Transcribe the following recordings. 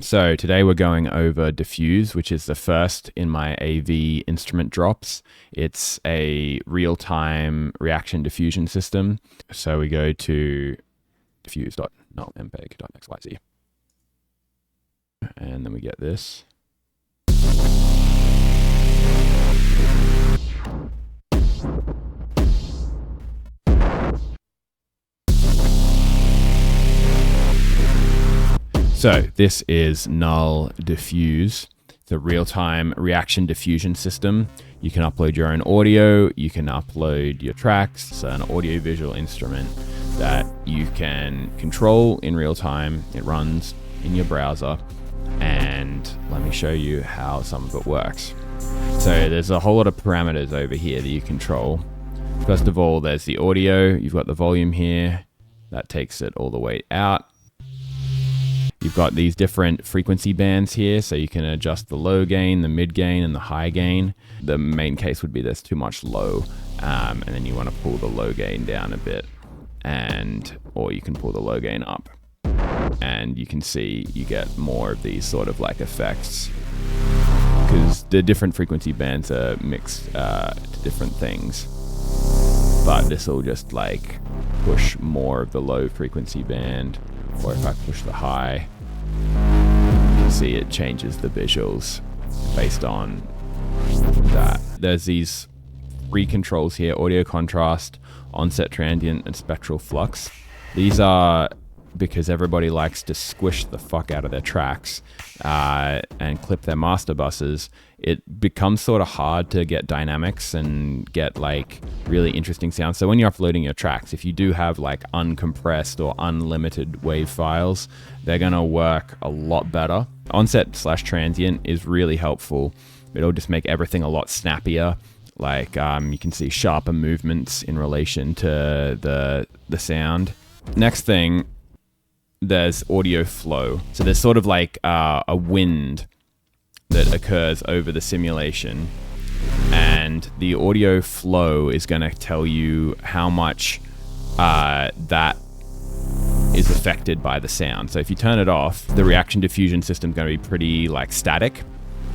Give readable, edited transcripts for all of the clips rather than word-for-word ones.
So today we're going over Diffuse, which is the first in my AV instrument drops. It's a real-time reaction diffusion system. So we go to diffuse.null.mpeg.xyz. And then we get this. So this is Null Diffuse, the real-time reaction diffusion system. You can upload your own audio, you can upload your tracks. It's an audio-visual instrument that you can control in real time. It runs in your browser, and let me show you how some of it works. So there's a whole lot of parameters over here that you control. First of all, there's the audio. You've got the volume here. That takes it all the way out. You've got these different frequency bands here, so you can adjust the low gain, the mid gain, and the high gain. The main case would be there's too much low, and then you want to pull the low gain down a bit, or you can pull the low gain up. And you can see you get more of these sort of like effects because the different frequency bands are mixed to different things. But this will just like push more of the low frequency band. Or if I push the high, you can see it changes the visuals based on that. There's these three controls here: audio contrast, onset transient, and spectral flux. These are because everybody likes to squish the fuck out of their tracks and clip their master buses. It becomes sort of hard to get dynamics and get like really interesting sounds. So when you're uploading your tracks, if you do have like uncompressed or unlimited wave files, they're gonna work a lot better. Onset/transient is really helpful. It'll just make everything a lot snappier. Like you can see sharper movements in relation to the sound. Next thing, there's audio flow. So there's sort of like a wind that occurs over the simulation, and the audio flow is going to tell you how much that is affected by the sound. So if you turn it off, the reaction diffusion system is going to be pretty like static.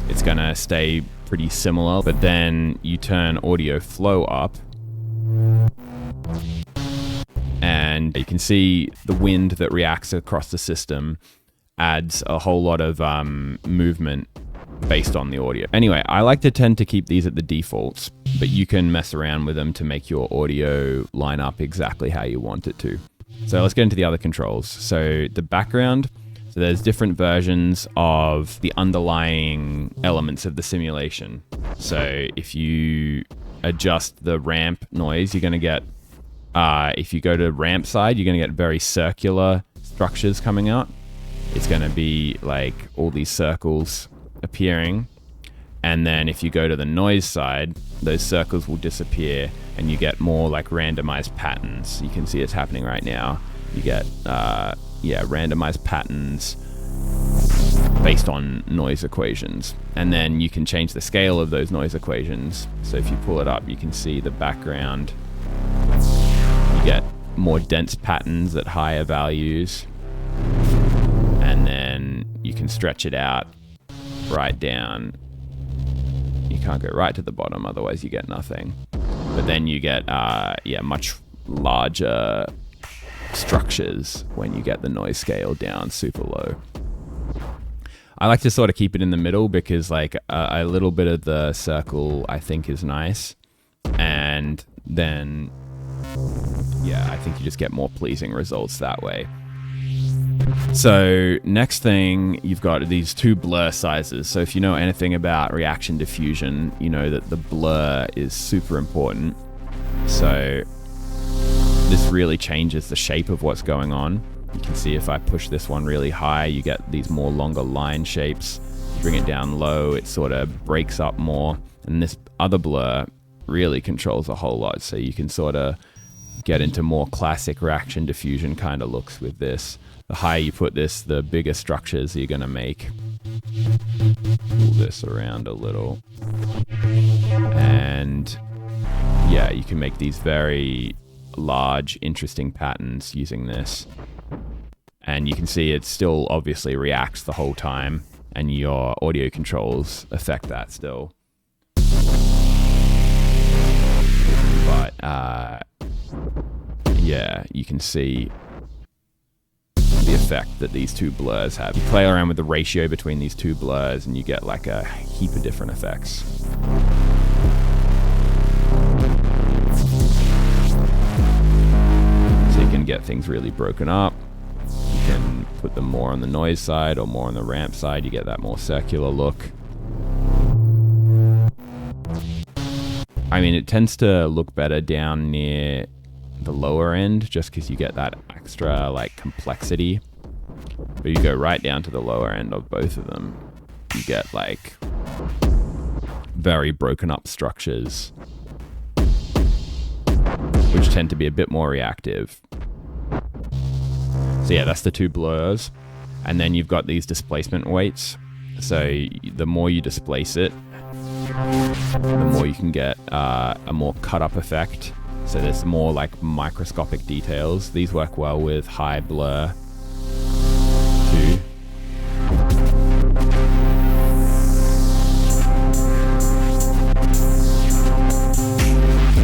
It's going to stay pretty similar, but then you turn audio flow up, and you can see the wind that reacts across the system adds a whole lot of movement based on the audio. Anyway, I like to tend to keep these at the defaults, but you can mess around with them to make your audio line up exactly how you want it to. So let's get into the other controls. So the background, so there's different versions of the underlying elements of the simulation. So if you adjust the ramp noise, you're going to get if you go to ramp side, you're going to get very circular structures coming out. It's going to be like all these circles appearing. And then if you go to the noise side, those circles will disappear and you get more like randomized patterns. You can see it's happening right now. You get randomized patterns based on noise equations. And then you can change the scale of those noise equations. So if you pull it up, you can see the background. You get more dense patterns at higher values, and then you can stretch it out right down. You can't go right to the bottom, otherwise you get nothing. But then you get much larger structures when you get the noise scale down super low. I like to sort of keep it in the middle because like a little bit of the circle I think is nice, and then I think you just get more pleasing results that way. So next thing, you've got these two blur sizes. So if you know anything about reaction diffusion, you know that the blur is super important. So this really changes the shape of what's going on. You can see if I push this one really high, you get these more longer line shapes. You bring it down low, it sort of breaks up more. And this other blur really controls a whole lot. So you can sort of get into more classic reaction diffusion kind of looks with this. The higher you put this, the bigger structures you're going to make. Pull this around a little. And yeah, you can make these very large, interesting patterns using this. And you can see it still obviously reacts the whole time, and your audio controls affect that still. But yeah, you can see the effect that these two blurs have. You play around with the ratio between these two blurs and you get like a heap of different effects. So you can get things really broken up. You can put them more on the noise side or more on the ramp side. You get that more circular look. I mean, it tends to look better down near the lower end just because you get that extra like complexity. But you go right down to the lower end of both of them, you get like very broken up structures, which tend to be a bit more reactive. So yeah, that's the two blurs. And then you've got these displacement weights. So the more you displace it, the more you can get a more cut up effect. So there's more like microscopic details. These work well with high blur too.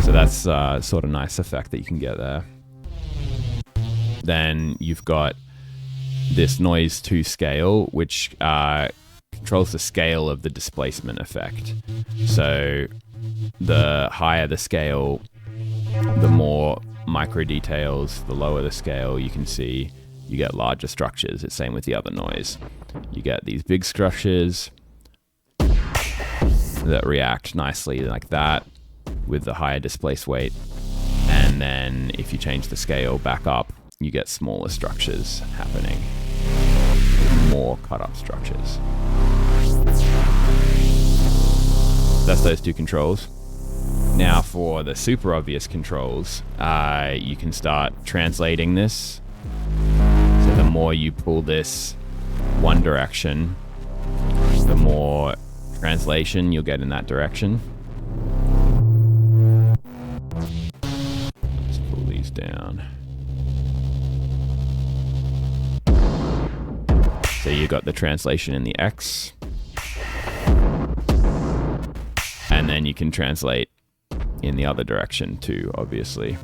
So that's sort of nice effect that you can get there. Then you've got this noise to scale, which controls the scale of the displacement effect. So the higher the scale, the more micro details, the lower the scale, you can see you get larger structures. It's same with the other noise. You get these big structures that react nicely like that with the higher displaced weight. And then if you change the scale back up, you get smaller structures happening, more cut up structures. That's those two controls. Now for the super obvious controls, you can start translating this. So the more you pull this one direction, the more translation you'll get in that direction. Let's pull these down. So you got the translation in the X. And then you can translate in the other direction too, obviously.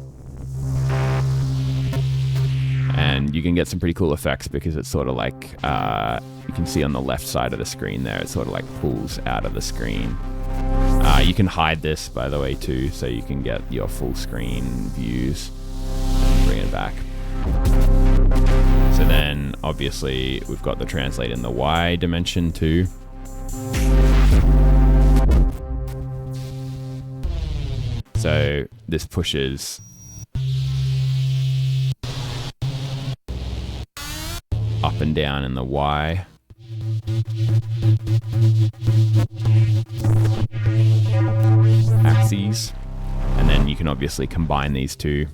And you can get some pretty cool effects because it's sort of like, you can see on the left side of the screen there, it sort of like pulls out of the screen. You can hide this, by the way, too, so you can get your full screen views and bring it back. So then, obviously, we've got the translate in the Y dimension too. So this pushes up and down in the Y. Axes. And then you can obviously combine these two.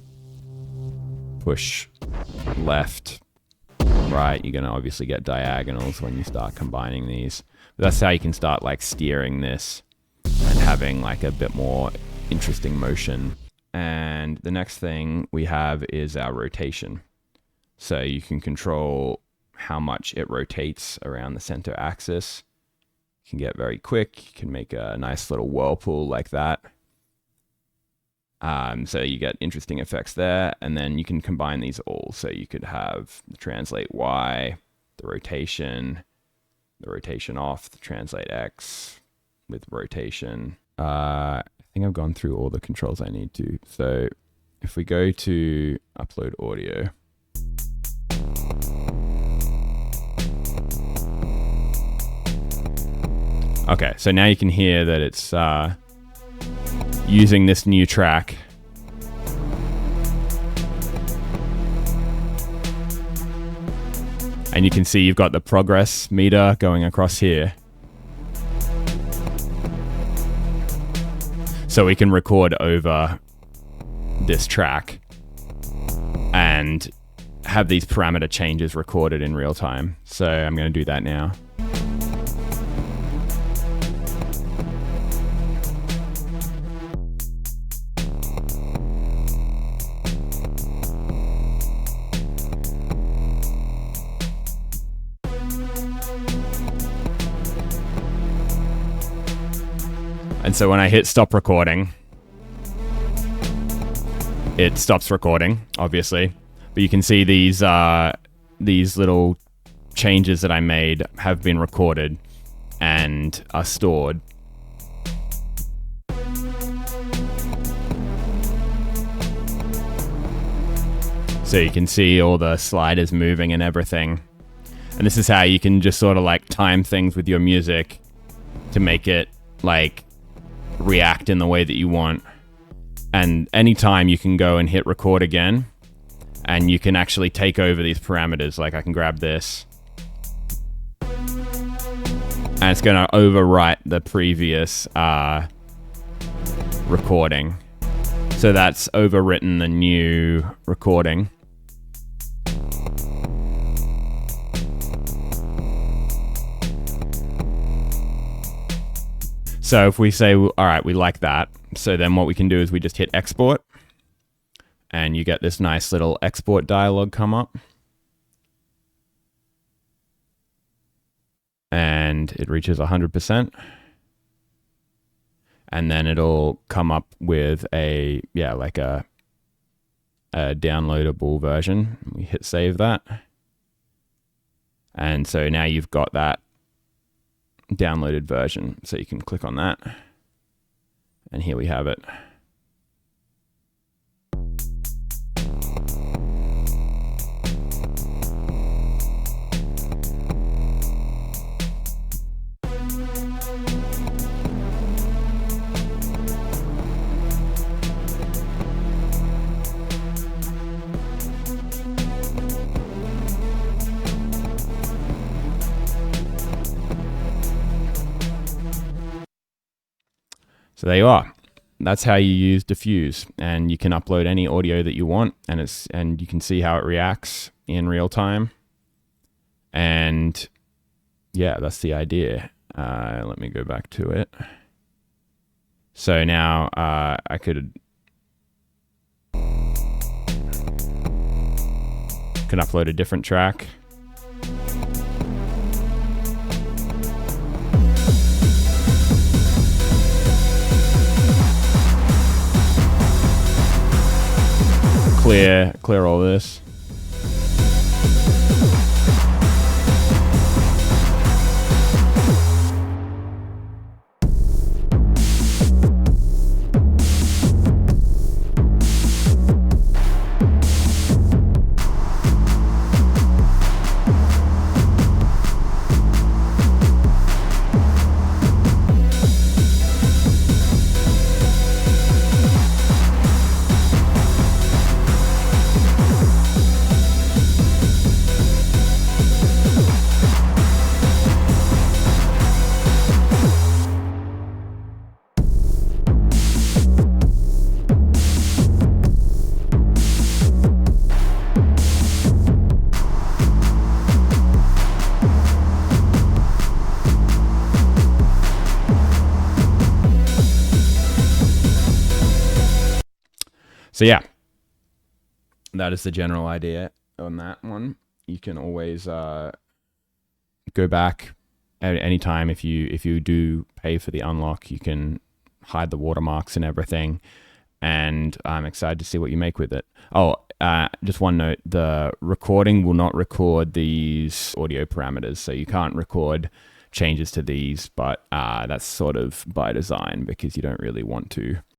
Push left, right. You're going to obviously get diagonals when you start combining these. But that's how you can start like steering this and having like a bit more interesting motion. And the next thing we have is our rotation. So you can control how much it rotates around the center axis. You can get very quick. You can make a nice little whirlpool like that. So you get interesting effects there. And then you can combine these all. So you could have the translate Y, the rotation off, the translate X with rotation. I think I've gone through all the controls I need to. So if we go to upload audio. Okay, so now you can hear that it's using this new track. And you can see you've got the progress meter going across here. So we can record over this track and have these parameter changes recorded in real time. So I'm going to do that now. And so when I hit stop recording, it stops recording, obviously. But you can see these little changes that I made have been recorded and are stored. So you can see all the sliders moving and everything. And this is how you can just sort of like time things with your music to make it like react in the way that you want. And anytime you can go and hit record again, and you can actually take over these parameters. Like I can grab this, and it's going to overwrite the previous recording. So that's overwritten the new recording. So if we say, all right, we like that. So then what we can do is we just hit export, and you get this nice little export dialog come up. And it reaches 100%. And then it'll come up with a downloadable version. We hit save that. And so now you've got that downloaded version. So you can click on that. And here we have it. So there you are. That's how you use Diffuse, and you can upload any audio that you want, and you can see how it reacts in real time. And yeah, that's the idea. Let me go back to it. So now I can upload a different track. Clear all this. So yeah, that is the general idea on that one. You can always go back at any time. If you do pay for the unlock, you can hide the watermarks and everything. And I'm excited to see what you make with it. Oh, just one note, the recording will not record these audio parameters. So you can't record changes to these, but that's sort of by design because you don't really want to.